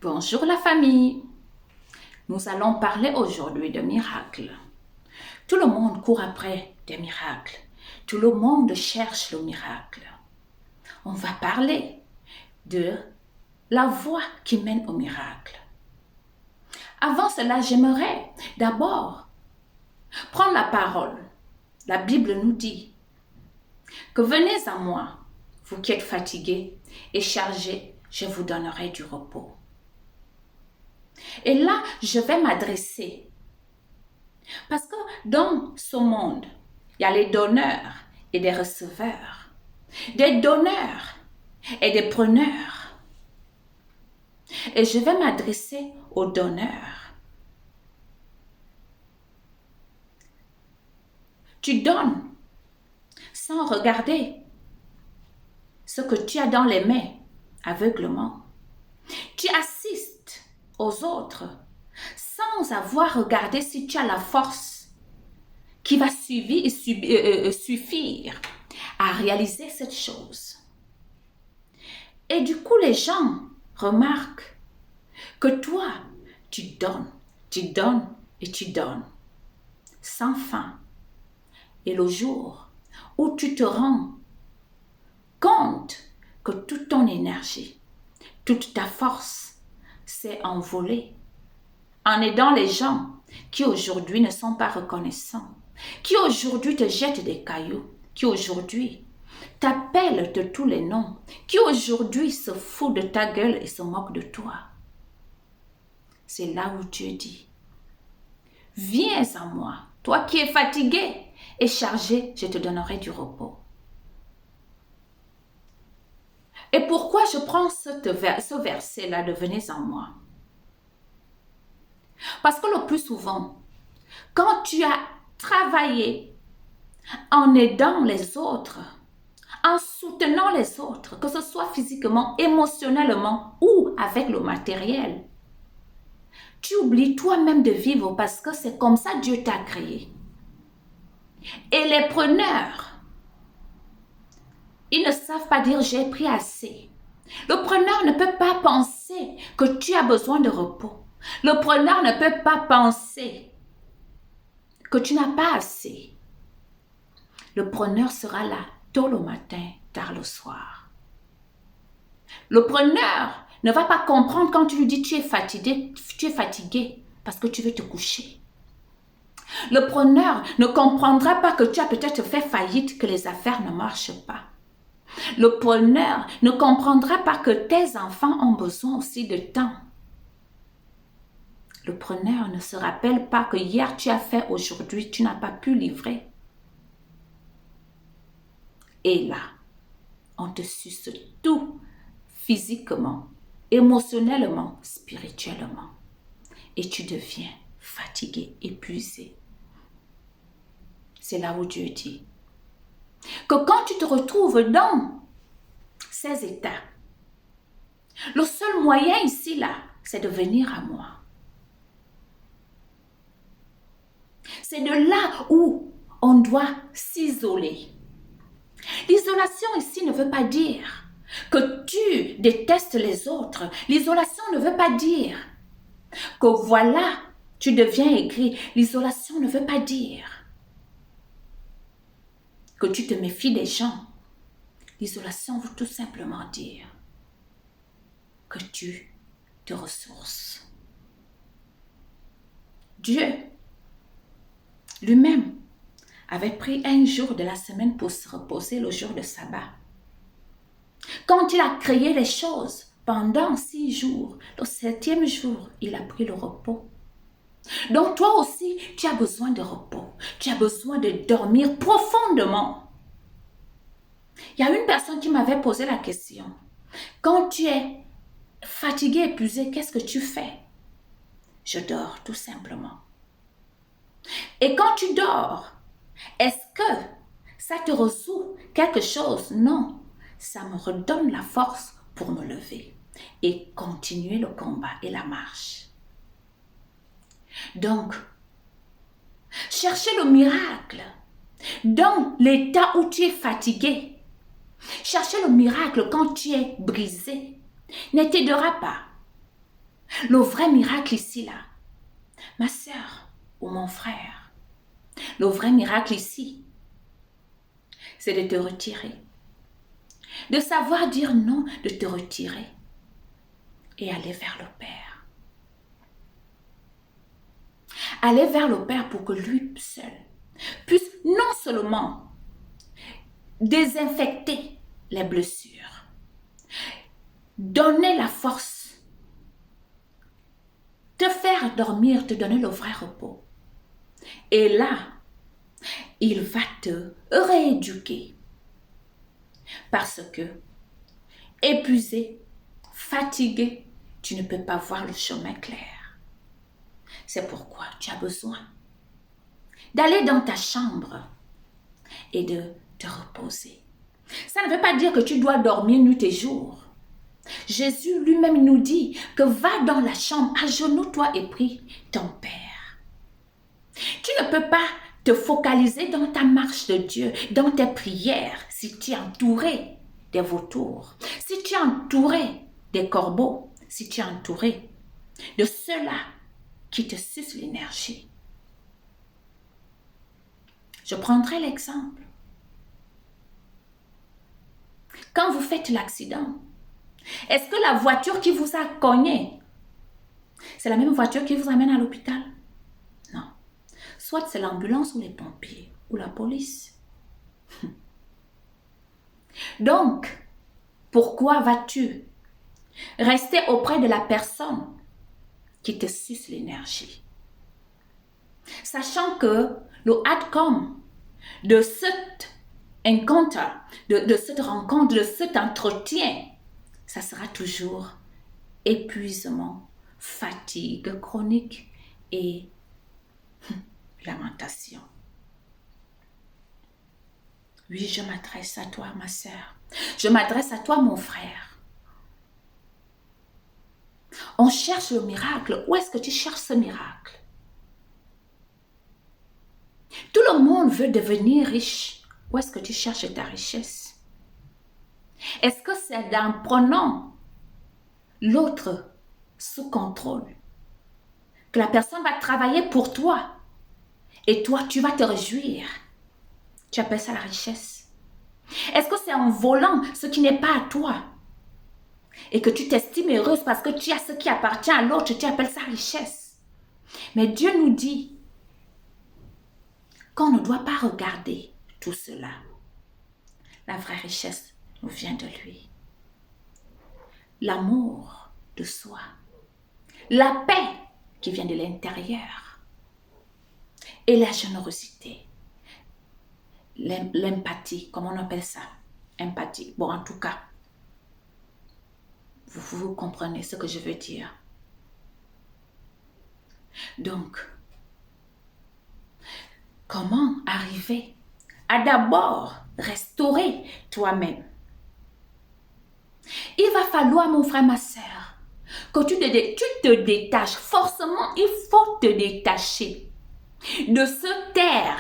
Bonjour la famille. Nous allons parler aujourd'hui de miracles. Tout le monde court après des miracles. Tout le monde cherche le miracle. On va parler de la voie qui mène au miracle. Avant cela, j'aimerais d'abord prendre la parole. La Bible nous dit que venez à moi, vous qui êtes fatigués et chargés, je vous donnerai du repos. Et là, je vais m'adresser. Parce que dans ce monde, il y a les donneurs et des receveurs, des donneurs et des preneurs. Et je vais m'adresser aux donneurs. Tu donnes sans regarder ce que tu as dans les mains aveuglement. Tu assistes aux autres sans avoir regardé si tu as la force qui va suffire à réaliser cette chose. Et du coup, les gens remarquent que toi, tu donnes et tu donnes sans fin. Et le jour où tu te rends compte que toute ton énergie, toute ta force s'est envolée en aidant les gens qui aujourd'hui ne sont pas reconnaissants, qui aujourd'hui te jettent des cailloux, qui aujourd'hui t'appellent de tous les noms, qui aujourd'hui se foutent de ta gueule et se moquent de toi. C'est là où Dieu dit, viens à moi, toi qui es fatigué et chargé, je te donnerai du repos. Et pourquoi je prends ce verset-là de venez à moi? Parce que le plus souvent, quand tu as travaillé en aidant les autres, en soutenant les autres, que ce soit physiquement, émotionnellement ou avec le matériel, tu oublies toi-même de vivre parce que c'est comme ça Dieu t'a créé. Et les preneurs, ils ne savent pas dire j'ai pris assez. Le preneur ne peut pas penser que tu as besoin de repos. Le preneur ne peut pas penser que tu n'as pas assez. Le preneur sera là tôt le matin, tard le soir. Le preneur ne va pas comprendre quand tu lui dis tu es fatigué parce que tu veux te coucher. Le preneur ne comprendra pas que tu as peut-être fait faillite, que les affaires ne marchent pas. Le preneur ne comprendra pas que tes enfants ont besoin aussi de temps. Le preneur ne se rappelle pas que hier tu as fait, aujourd'hui tu n'as pas pu livrer. Et là, on te suce tout physiquement, émotionnellement, spirituellement. Et tu deviens fatigué, épuisé. C'est là où Dieu dit que quand tu te retrouves dans ces états, le seul moyen ici, là, c'est de venir à moi. C'est de là où on doit s'isoler. L'isolation ici ne veut pas dire que tu détestes les autres. L'isolation ne veut pas dire que voilà, tu deviens aigri. L'isolation ne veut pas dire que tu te méfies des gens. L'isolation veut tout simplement dire que tu te ressources. Dieu lui-même avait pris un jour de la semaine pour se reposer, le jour de sabbat. Quand il a créé les choses pendant 6 jours, le 7e jour, il a pris le repos. Donc toi aussi, tu as besoin de repos. Tu as besoin de dormir profondément. Il y a une personne qui m'avait posé la question. Quand tu es fatigué, épuisé, qu'est-ce que tu fais? Je dors tout simplement. Et quand tu dors, est-ce que ça te résout quelque chose? Non, ça me redonne la force pour me lever et continuer le combat et la marche. Donc, chercher le miracle dans l'état où tu es fatigué. Chercher le miracle quand tu es brisé ne t'aidera pas. Le vrai miracle ici, là, ma sœur ou mon frère, le vrai miracle ici, c'est de te retirer. De savoir dire non, de te retirer et aller vers le Père. Aller vers le Père pour que lui seul puisse non seulement désinfecter les blessures, donner la force, te faire dormir, te donner le vrai repos. Et là, il va te rééduquer. Parce que, épuisé, fatigué, tu ne peux pas voir le chemin clair. C'est pourquoi tu as besoin d'aller dans ta chambre et de te reposer. Ça ne veut pas dire que tu dois dormir nuit et jour. Jésus lui-même nous dit que va dans la chambre, agenouille-toi et prie ton Père. Tu ne peux pas te focaliser dans ta marche de Dieu, dans tes prières, si tu es entouré des vautours, si tu es entouré des corbeaux, si tu es entouré de ceux-là qui te sucent l'énergie. Je prendrai l'exemple. Quand vous faites l'accident, est-ce que la voiture qui vous a cogné, c'est la même voiture qui vous amène à l'hôpital? Non. Soit c'est l'ambulance ou les pompiers ou la police. Donc, pourquoi vas-tu rester auprès de la personne qui te suce l'énergie? Sachant que le outcome de cet encounter, de cette rencontre, de cet entretien, ça sera toujours épuisement, fatigue chronique et lamentation. Oui, je m'adresse à toi, ma sœur. Je m'adresse à toi, mon frère. On cherche le miracle. Où est-ce que tu cherches ce miracle? Tout le monde veut devenir riche. Où est-ce que tu cherches ta richesse? Est-ce que c'est en prenant l'autre sous contrôle que la personne va travailler pour toi et toi, tu vas te réjouir? Tu appelles ça la richesse? Est-ce que c'est en volant ce qui n'est pas à toi et que tu t'estimes heureuse parce que tu as ce qui appartient à l'autre, tu appelles ça richesse? Mais Dieu nous dit qu'on ne doit pas regarder tout cela. La vraie richesse nous vient de lui. L'amour de soi. La paix qui vient de l'intérieur. Et la générosité. L'empathie, comment on appelle ça? Empathie. Bon, en tout cas, vous comprenez ce que je veux dire. Donc, comment arriver à d'abord restaurer toi-même? Il va falloir, mon frère, ma sœur, que tu te détaches. Forcément, il faut te détacher de ce terre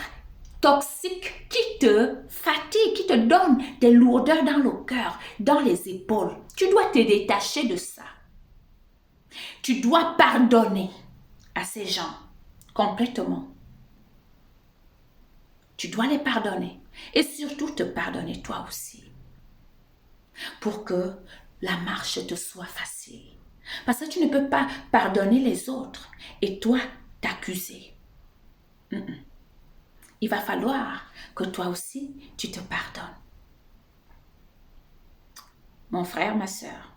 toxique qui te fatigue, qui te donne des lourdeurs dans le cœur, dans les épaules. Tu dois te détacher de ça. Tu dois pardonner à ces gens complètement. Tu dois les pardonner et surtout te pardonner toi aussi pour que la marche te soit facile. Parce que tu ne peux pas pardonner les autres et toi t'accuser. Il va falloir que toi aussi, tu te pardonnes. Mon frère, ma sœur,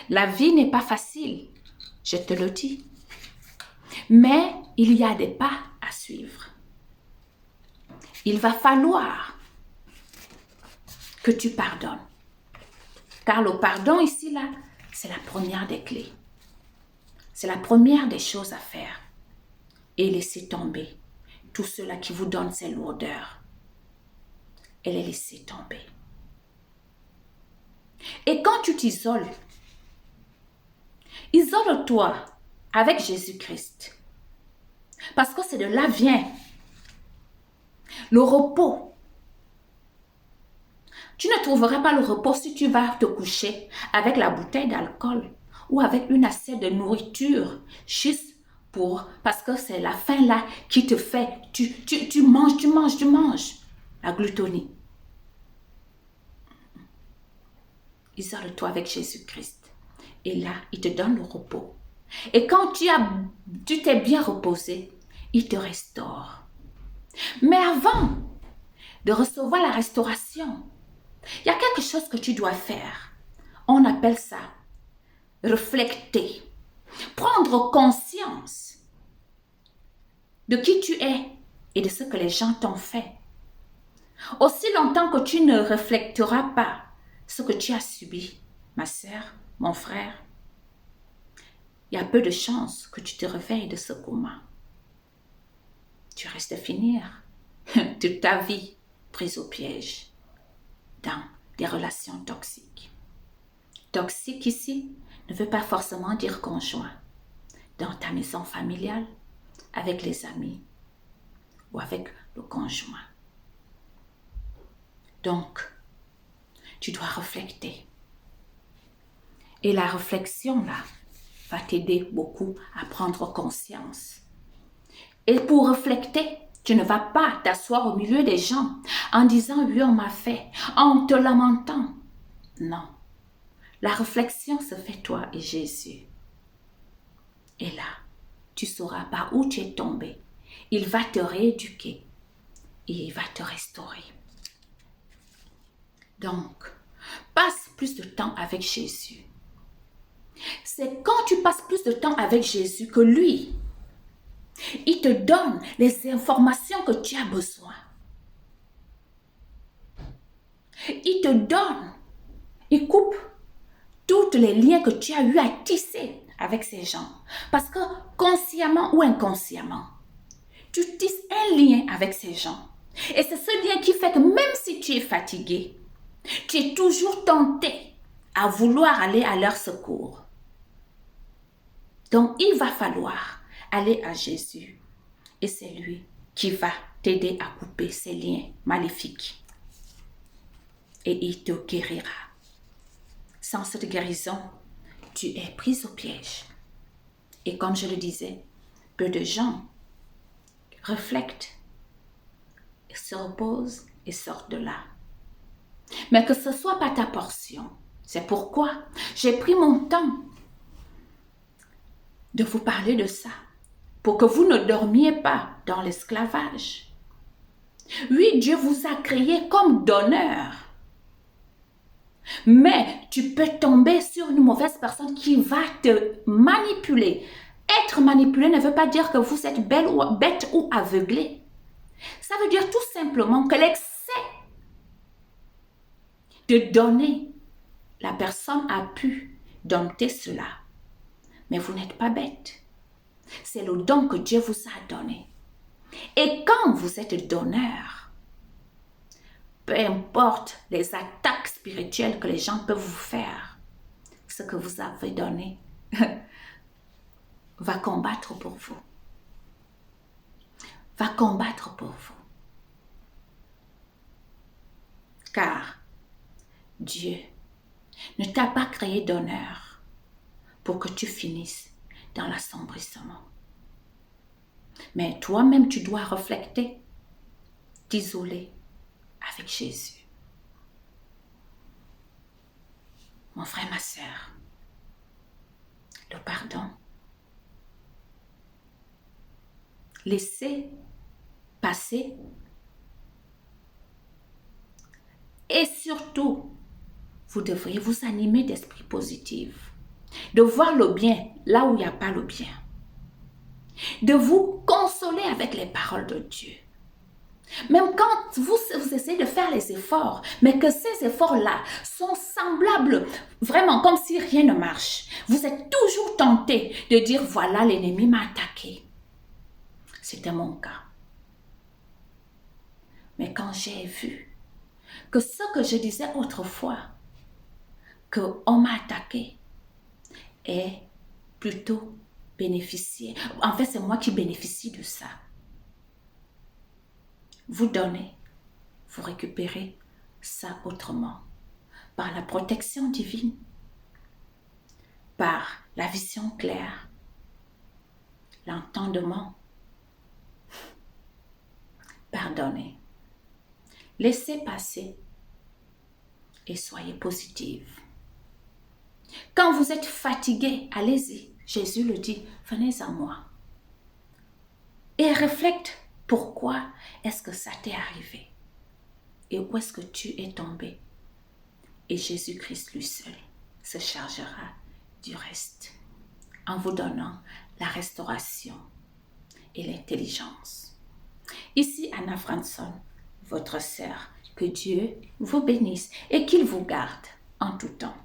la vie n'est pas facile, je te le dis. Mais il y a des pas à suivre. Il va falloir que tu pardonnes. Car le pardon ici, là, c'est la première des clés. C'est la première des choses à faire. Et laisser tomber tout cela qui vous donne ces lourdeurs. Et les laisser tomber. Et quand tu t'isoles, isole-toi avec Jésus-Christ. Parce que c'est de là vient le repos. Tu ne trouveras pas le repos si tu vas te coucher avec la bouteille d'alcool ou avec une assiette de nourriture juste parce que c'est la faim là qui te fait, tu manges, la gloutonie. Isole-toi avec Jésus-Christ. Et là, il te donne le repos. Et quand tu t'es bien reposé, il te restaure. Mais avant de recevoir la restauration, il y a quelque chose que tu dois faire. On appelle ça refléter, prendre conscience de qui tu es et de ce que les gens t'ont fait. Aussi longtemps que tu ne refléteras pas ce que tu as subi, ma sœur, mon frère, il y a peu de chances que tu te réveilles de ce coma. Tu restes finir toute ta vie prise au piège dans des relations toxiques. Toxique ici ne veut pas forcément dire conjoint. Dans ta maison familiale, avec les amis ou avec le conjoint. Donc, tu dois réfléchir. Et la réflexion là va t'aider beaucoup à prendre conscience. Et pour réfléchir, tu ne vas pas t'asseoir au milieu des gens en disant « oui, on m'a fait », en te lamentant. Non. La réflexion se fait toi et Jésus. Et là, tu sauras par où tu es tombé. Il va te rééduquer et il va te restaurer. Donc, passe plus de temps avec Jésus. C'est quand tu passes plus de temps avec Jésus que lui, il te donne les informations que tu as besoin. Il te donne, il coupe tous les liens que tu as eu à tisser avec ces gens. Parce que consciemment ou inconsciemment, tu tisses un lien avec ces gens. Et c'est ce lien qui fait que même si tu es fatigué, tu es toujours tenté à vouloir aller à leur secours. Donc, il va falloir aller à Jésus. Et c'est lui qui va t'aider à couper ces liens maléfiques. Et il te guérira. Sans cette guérison, tu es prise au piège. Et comme je le disais, peu de gens réfléchissent, se reposent et sortent de là. Mais que ce ne soit pas ta portion. C'est pourquoi j'ai pris mon temps de vous parler de ça, pour que vous ne dormiez pas dans l'esclavage. Oui, Dieu vous a créé comme donneur. Mais tu peux tomber sur une mauvaise personne qui va te manipuler. Être manipulé ne veut pas dire que vous êtes bête ou aveuglé. Ça veut dire tout simplement que l'excès de donner, la personne a pu dompter cela. Mais vous n'êtes pas bête. C'est le don que Dieu vous a donné. Et quand vous êtes donneur, peu importe les attaques spirituelles que les gens peuvent vous faire, ce que vous avez donné va combattre pour vous. Va combattre pour vous. Car Dieu ne t'a pas créé donneur pour que tu finisses dans l'assombrissement. Mais toi-même, tu dois réfléchir, t'isoler avec Jésus. Mon frère, ma sœur, le pardon. Laissez passer. Et surtout, vous devriez vous animer d'esprit positif. De voir le bien là où il n'y a pas le bien. De vous consoler avec les paroles de Dieu. Même quand vous essayez de faire les efforts, mais que ces efforts-là sont semblables, vraiment comme si rien ne marche. Vous êtes toujours tenté de dire, voilà, l'ennemi m'a attaqué. C'était mon cas. Mais quand j'ai vu que ce que je disais autrefois, qu'on m'a attaqué, est plutôt bénéficié. En fait, c'est moi qui bénéficie de ça. Vous donnez, vous récupérez ça autrement. Par la protection divine, par la vision claire, l'entendement. Pardonnez. Laissez passer et soyez positive. Quand vous êtes fatigué, allez-y. Jésus le dit, venez à moi. Et réflecte pourquoi est-ce que ça t'est arrivé et où est-ce que tu es tombé. Et Jésus-Christ lui seul se chargera du reste en vous donnant la restauration et l'intelligence. Ici Anna Franson, votre sœur, que Dieu vous bénisse et qu'il vous garde en tout temps.